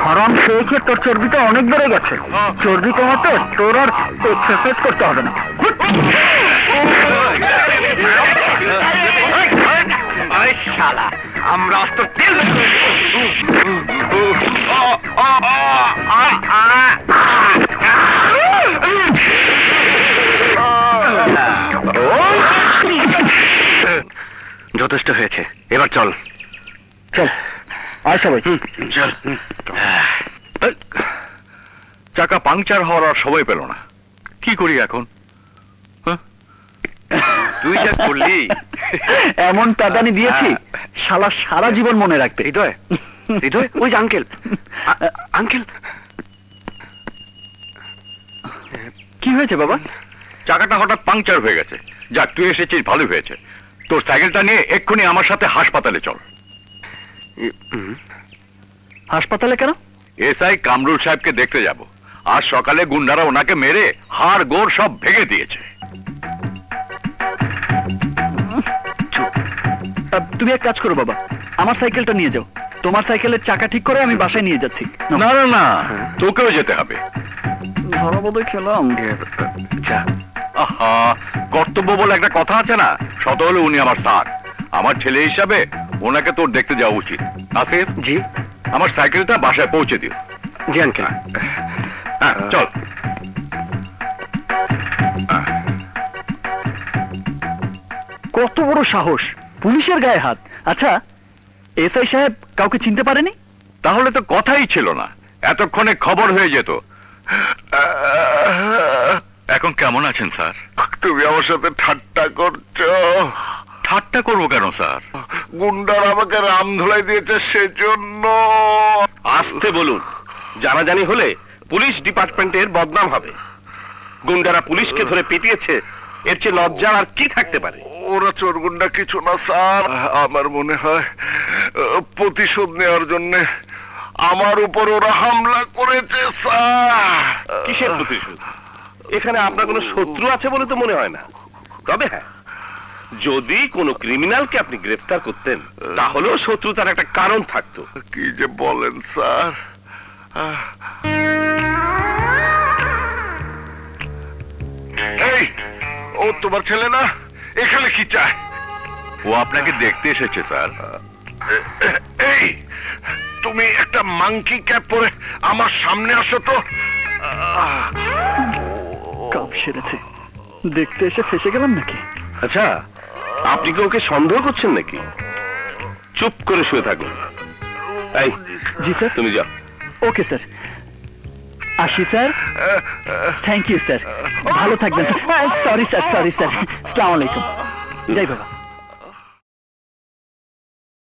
হারাম খেয়ে তোর চর্বিটা অনেক বেড়ে গেছে। চর্বি কমাতে তোর আর এক্সারসাইজ করতে হবে না। শালা আমরা তো তেল যথেষ্ট হয়েছে, এবার চল চল আয় সবাই চল। চাকা পাংচার হওয়ার আর সময় পেল না, কি করি এখন? তুই যা করলি, এমন প্যাদানি দিয়েছি শালা সারা জীবন মনে রাখবে। হৃদয় হৃদয়, ওই যে আঙ্কেল আঙ্কেল। কি হয়েছে বাবা? চাকাটা হঠাৎ পাংচার হয়ে গেছে। যাক, তুই এসেছিস ভালো হয়েছে। তোর সাইকেলটা নিয়ে এক্ষুনি আমার সাথে হাসপাতালে চল। হাসপাতালে কেন? এসআই কামরুল সাহেবকে দেখতে যাব। আজ সকালে গুন্ডারা ওনাকে মেরে হাড় গোড় সব ভেঙে দিয়েছে। তুমি এক কাজ করো বাবা, আমার সাইকেলটা নিয়ে যাও। তোমার সাইকেলের চাকা ঠিক করে আমি বাসায় নিয়ে যাচ্ছি। না না না, তোকেও যেতে হবে। ধরা বোধহয় খেলাম। আহা, কর্তব্য বলে একটা কথা আছে না, শত হলে উনি আমার স্যার। আমার ছেলে হিসাবে ওনাকে তোর দেখতে যাওয়া উচিত। আসিফ জি, আমার সাইকেলটা বাসায় পৌঁছে দিও। জি আঙ্কেল। হ্যাঁ চল। কত বড় সাহস, পুলিশের গায়ে হাত। আচ্ছা, এসআই সাহেব কাউকে চিনতে পারেনি? তাহলে তো কথাই ছিল না, এতক্ষণে খবর হয়ে যেত। এখন কেমন আছেন স্যার? তুমি আমার সাথে ঠাট্টা করছো? ঠাট্টা করবো কেন স্যার? গুন্ডার আমাকে রাম ধুলাই দিয়েছে সেজন্য। আসতে বলুন, জানাজানি হলে পুলিশ ডিপার্টমেন্টের বদনাম হবে। গুন্ডারা পুলিশকে ধরে পিটিয়েছে, এর চেয়ে লজ্জা আর কি থাকতে পারে? ওরা চোর গুন্ডা কিছু না স্যার। আমার মনে হয় প্রতিশোধ নেওয়ার জন্য আমার উপর ওরা হামলা করেছে স্যার। কিসের প্রতিশোধ? এখানে আপনার কোনো শত্রু আছে বলে তো মনে হয় না। তবে হ্যাঁ, যদি কোনো ক্রিমিনালকে আপনি গ্রেফতার করতেন তাহলেও শত্রুতার একটা কারণ থাকতো। কি যে বলেন স্যার। এই, ও তোমার ছেলে না? এখানে কি চায়? ও আপনাকে দেখতে এসেছে স্যার। এই, তুমি একটা মাংকি ক্যাপ পরে আমার সামনে আসো তো। কাপ সেরেছে, দেখতে এসে ফেসে গেলাম নাকি? আচ্ছা, আপনি কি ওকে সন্দেহ করছেন নাকি? চুপ করে শুয়ে থাকুন। এই, জি স্যার। তুমি যাও। ওকে স্যার, আসি স্যার। থ্যাংক ইউ স্যার, ভালো থাকবেন। Sorry sir, sorry sir. আসসালামু আলাইকুম। যাই বাবা।